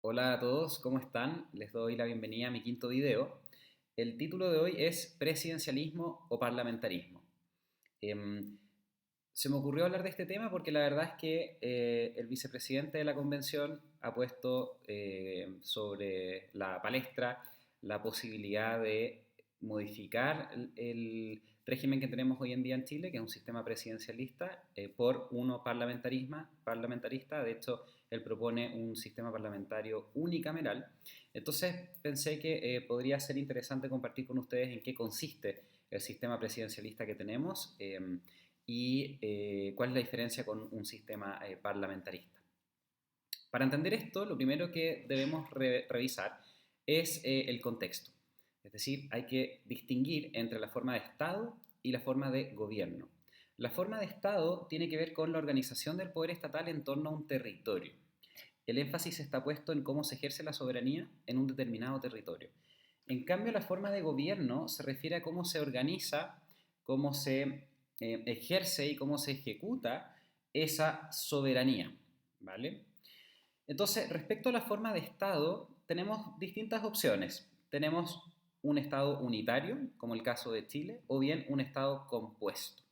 Hola a todos, ¿cómo están? Les doy la bienvenida a mi quinto video. El título de hoy es ¿Presidencialismo o parlamentarismo? Em, Se me ocurrió hablar de este tema porque la verdad es que el vicepresidente de la convención ha puesto sobre la palestra la posibilidad de modificar el régimen que tenemos hoy en día en Chile, que es un sistema presidencialista, por uno parlamentarista. De hecho, él propone un sistema parlamentario unicameral. Entonces pensé que podría ser interesante compartir con ustedes en qué consiste el sistema presidencialista que tenemos. Y cuál es la diferencia con un sistema parlamentarista. Para entender esto, lo primero que debemos revisar es el contexto. Es decir, hay que distinguir entre la forma de Estado y la forma de gobierno. La forma de Estado tiene que ver con la organización del poder estatal en torno a un territorio. El énfasis está puesto en cómo se ejerce la soberanía en un determinado territorio. En cambio, la forma de gobierno se refiere a cómo se organiza, cómo se ejerce y cómo se ejecuta esa soberanía, ¿vale? Entonces, respecto a la forma de Estado, tenemos distintas opciones. Tenemos un Estado unitario, como el caso de Chile, o bien un Estado compuesto.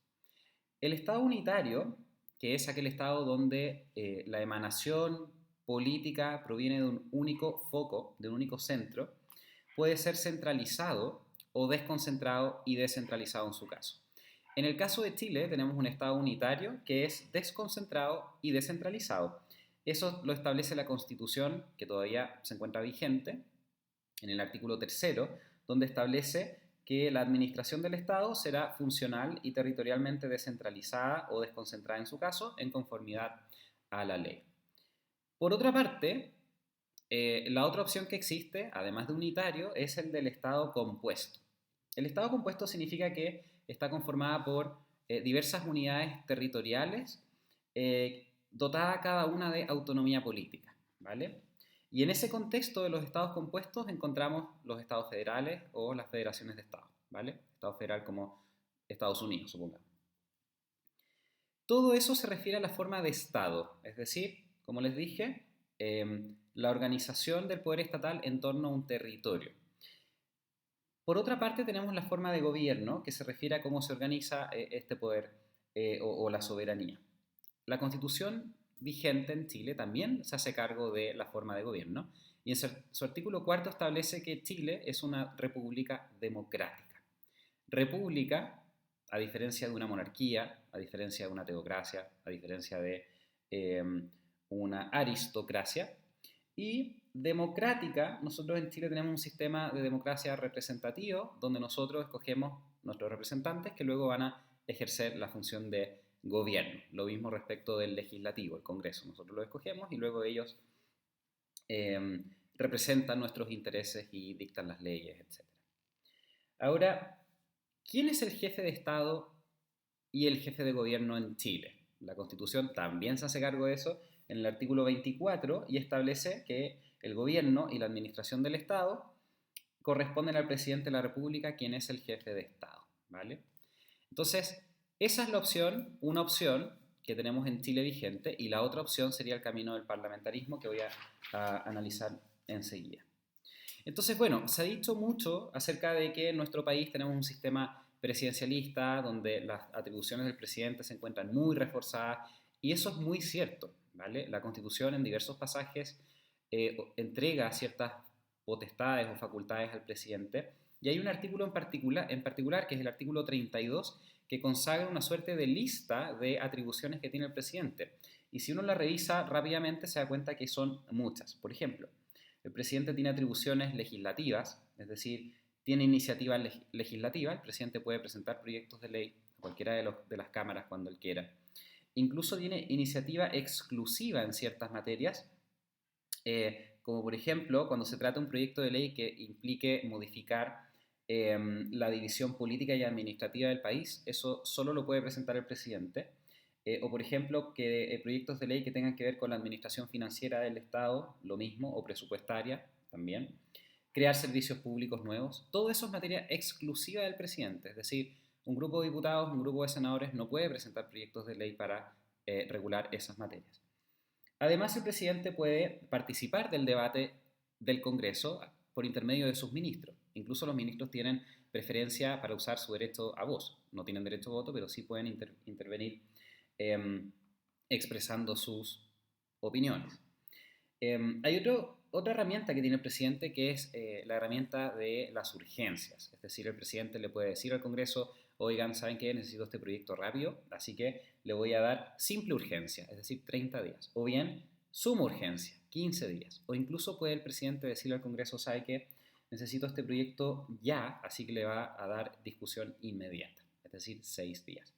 El Estado unitario, que es aquel Estado donde la emanación política proviene de un único foco, de un único centro, puede ser centralizado o desconcentrado y descentralizado en su caso. En el caso de Chile tenemos un Estado unitario que es desconcentrado y descentralizado. Eso lo establece la Constitución, que todavía se encuentra vigente, en el artículo tercero, donde establece que la administración del Estado será funcional y territorialmente descentralizada o desconcentrada en su caso, en conformidad a la ley. Por otra parte, la otra opción que existe, además de unitario, es el del Estado compuesto. El Estado compuesto significa que está conformada por diversas unidades territoriales, dotada cada una de autonomía política, ¿vale? Y en ese contexto de los estados compuestos encontramos los estados federales o las federaciones de estados, ¿vale? Estado federal como Estados Unidos, supongamos. Todo eso se refiere a la forma de Estado, es decir, como les dije, la organización del poder estatal en torno a un territorio. Por otra parte, tenemos la forma de gobierno, que se refiere a cómo se organiza este poder o la soberanía. La constitución vigente en Chile también se hace cargo de la forma de gobierno y en su artículo cuarto establece que Chile es una república democrática. República, a diferencia de una monarquía, a diferencia de una teocracia, a diferencia de eh, una aristocracia, y democrática, nosotros en Chile tenemos un sistema de democracia representativo donde nosotros escogemos nuestros representantes que luego van a ejercer la función de gobierno. Lo mismo respecto del legislativo, el Congreso. Nosotros lo escogemos y luego ellos eh, representan nuestros intereses y dictan las leyes, etc. Ahora, ¿quién es el jefe de Estado y el jefe de gobierno en Chile? La Constitución también se hace cargo de eso en el artículo 24 y establece que el gobierno y la administración del Estado corresponden al presidente de la República, quien es el jefe de Estado, ¿vale? Entonces, esa es la opción, una opción que tenemos en Chile vigente, y la otra opción sería el camino del parlamentarismo que voy a analizar enseguida. Entonces, bueno, se ha dicho mucho acerca de que en nuestro país tenemos un sistema presidencialista donde las atribuciones del presidente se encuentran muy reforzadas y eso es muy cierto, ¿vale? La Constitución en diversos pasajes entrega ciertas potestades o facultades al presidente y hay un artículo en particular que es el artículo 32 que consagra una suerte de lista de atribuciones que tiene el presidente. Y si uno la revisa rápidamente se da cuenta que son muchas. Por ejemplo, el presidente tiene atribuciones legislativas, es decir, tiene iniciativa legislativa, el presidente puede presentar proyectos de ley a cualquiera de las cámaras cuando él quiera. Incluso tiene iniciativa exclusiva en ciertas materias, como por ejemplo cuando se trata de un proyecto de ley que implique modificar la división política y administrativa del país, eso solo lo puede presentar el presidente. O por ejemplo, que proyectos de ley que tengan que ver con la administración financiera del Estado, lo mismo, o presupuestaria también. Crear servicios públicos nuevos, todo eso es materia exclusiva del presidente, es decir, un grupo de diputados, un grupo de senadores no puede presentar proyectos de ley para regular esas materias. Además, el presidente puede participar del debate del Congreso por intermedio de sus ministros. Incluso los ministros tienen preferencia para usar su derecho a voz. No tienen derecho a voto, pero sí pueden intervenir eh, expresando sus opiniones. Hay otra herramienta que tiene el presidente que es la herramienta de las urgencias. Es decir, el presidente le puede decir al Congreso, oigan, ¿saben qué? Necesito este proyecto rápido, así que le voy a dar simple urgencia, es decir, 30 días. O bien, suma urgencia, 15 días. O incluso puede el presidente decirle al Congreso, ¿sabe qué? Necesito este proyecto ya, así que le va a dar discusión inmediata, es decir, 6 días.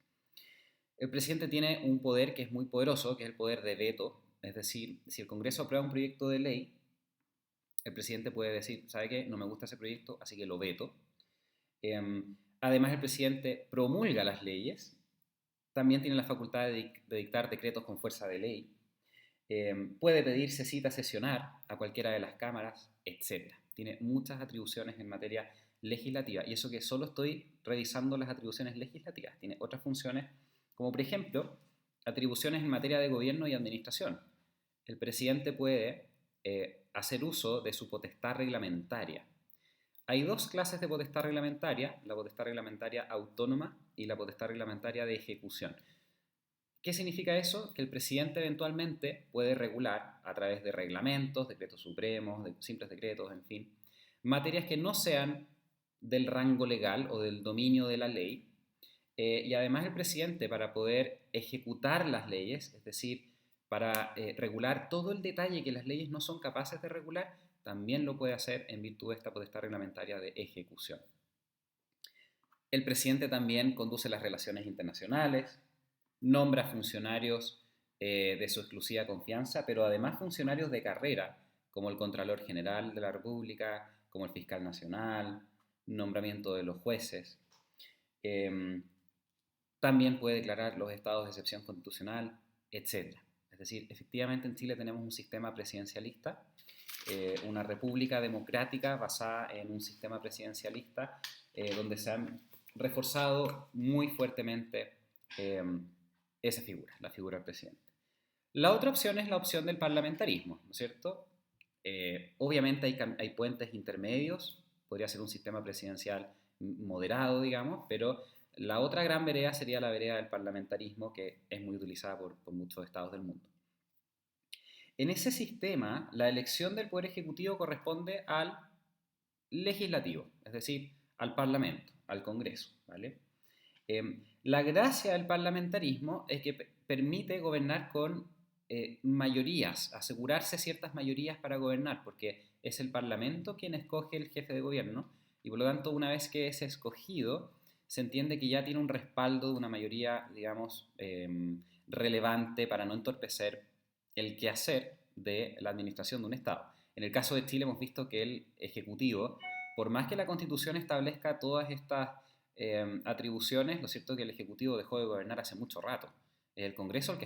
El presidente tiene un poder que es muy poderoso, que es el poder de veto. Es decir, si el Congreso aprueba un proyecto de ley, el presidente puede decir, ¿sabe qué? No me gusta ese proyecto, así que lo veto. Además, el presidente promulga las leyes, también tiene la facultad de dictar decretos con fuerza de ley, puede pedirse cita a sesionar a cualquiera de las cámaras, etc. Tiene muchas atribuciones en materia legislativa, y eso que solo estoy revisando las atribuciones legislativas. Tiene otras funciones, como por ejemplo, atribuciones en materia de gobierno y administración. El presidente puede hacer uso de su potestad reglamentaria. Hay dos clases de potestad reglamentaria, la potestad reglamentaria autónoma y la potestad reglamentaria de ejecución. ¿Qué significa eso? Que el presidente eventualmente puede regular a través de reglamentos, decretos supremos, simples decretos, en fin, materias que no sean del rango legal o del dominio de la ley. Y además el presidente, para poder ejecutar las leyes, es decir, para regular todo el detalle que las leyes no son capaces de regular, también lo puede hacer en virtud de esta potestad reglamentaria de ejecución. El presidente también conduce las relaciones internacionales, nombra funcionarios de su exclusiva confianza, pero además funcionarios de carrera, como el Contralor General de la República, como el Fiscal Nacional, nombramiento de los jueces. También puede declarar los estados de excepción constitucional, etc. Es decir, efectivamente en Chile tenemos un sistema presidencialista, una república democrática basada en un sistema presidencialista donde se han reforzado muy fuertemente esa figura, la figura del presidente. La otra opción es la opción del parlamentarismo, ¿no es cierto? Obviamente hay puentes intermedios, podría ser un sistema presidencial moderado, digamos, pero la otra gran vereda sería la vereda del parlamentarismo, que es muy utilizada por muchos estados del mundo. En ese sistema, la elección del Poder Ejecutivo corresponde al legislativo, es decir, al Parlamento, al Congreso, ¿vale? La gracia del parlamentarismo es que permite gobernar con mayorías, asegurarse ciertas mayorías para gobernar, porque es el Parlamento quien escoge el jefe de gobierno y por lo tanto una vez que es escogido se entiende que ya tiene un respaldo de una mayoría, digamos, relevante para no entorpecer el quehacer de la administración de un Estado. En el caso de Chile hemos visto que el Ejecutivo, por más que la Constitución establezca todas estas atribuciones, lo cierto es que el Ejecutivo dejó de gobernar hace mucho rato. Es el Congreso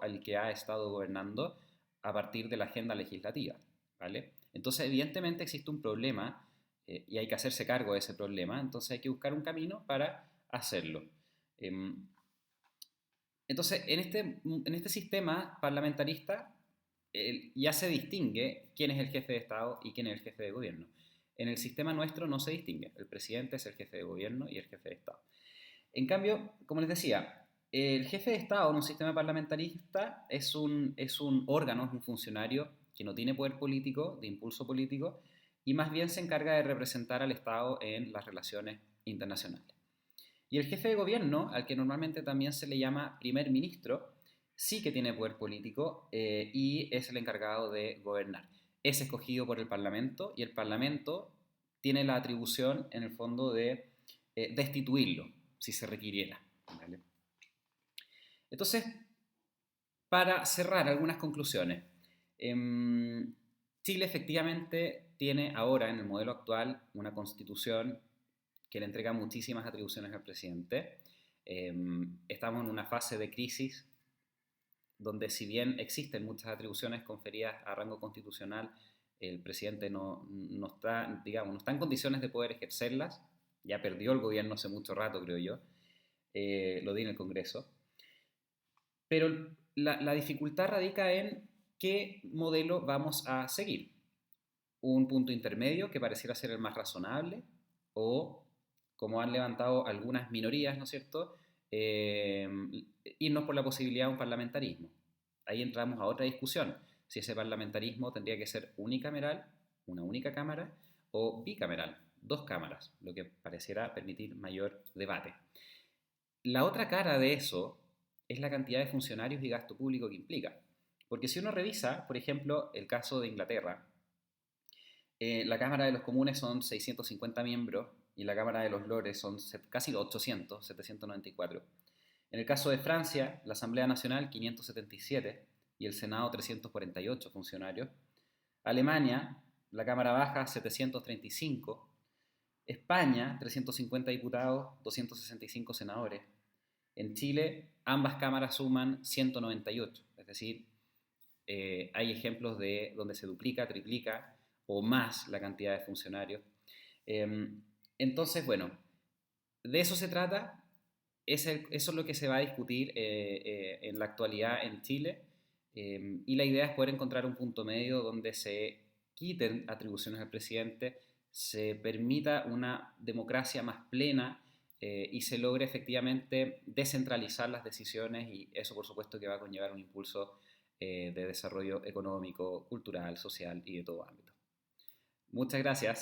el que ha estado gobernando a partir de la agenda legislativa, ¿vale? Entonces, evidentemente existe un problema y hay que hacerse cargo de ese problema, entonces hay que buscar un camino para hacerlo. Entonces, en este sistema parlamentarista ya se distingue quién es el jefe de Estado y quién es el jefe de gobierno. En el sistema nuestro no se distingue. El presidente es el jefe de gobierno y el jefe de Estado. En cambio, como les decía, el jefe de Estado en un sistema parlamentarista es un órgano, es un funcionario que no tiene poder político, de impulso político, y más bien se encarga de representar al Estado en las relaciones internacionales. Y el jefe de gobierno, al que normalmente también se le llama primer ministro, sí que tiene poder político y es el encargado de gobernar. Es escogido por el Parlamento y el Parlamento tiene la atribución, en el fondo, de destituirlo, si se requiriera. ¿Vale? Entonces, para cerrar algunas conclusiones, Chile efectivamente tiene ahora, en el modelo actual, una constitución que le entrega muchísimas atribuciones al presidente. Estamos en una fase de crisis donde si bien existen muchas atribuciones conferidas a rango constitucional, el presidente no está, digamos, no está en condiciones de poder ejercerlas. Ya perdió el gobierno hace mucho rato, creo yo. Lo di en el Congreso. Pero la dificultad radica en ¿qué modelo vamos a seguir? ¿Un punto intermedio que pareciera ser el más razonable? ¿O, como han levantado algunas minorías, ¿no es cierto?, eh, irnos por la posibilidad de un parlamentarismo. Ahí entramos a otra discusión, si ese parlamentarismo tendría que ser unicameral, una única cámara, o bicameral, dos cámaras, lo que pareciera permitir mayor debate. La otra cara de eso es la cantidad de funcionarios y gasto público que implica. Porque si uno revisa, por ejemplo, el caso de Inglaterra, la Cámara de los Comunes son 650 miembros y la Cámara de los Lores son casi 800, 794. En el caso de Francia, la Asamblea Nacional 577 y el Senado 348 funcionarios. Alemania, la Cámara Baja 735. España, 350 diputados, 265 senadores. En Chile, ambas cámaras suman 198, es decir, hay ejemplos de donde se duplica, triplica o más la cantidad de funcionarios. Entonces, bueno, de eso se trata, eso es lo que se va a discutir en la actualidad en Chile, y la idea es poder encontrar un punto medio donde se quiten atribuciones al presidente, se permita una democracia más plena, y se logre efectivamente descentralizar las decisiones, y eso por supuesto que va a conllevar un impulso de desarrollo económico, cultural, social y de todo ámbito. Muchas gracias.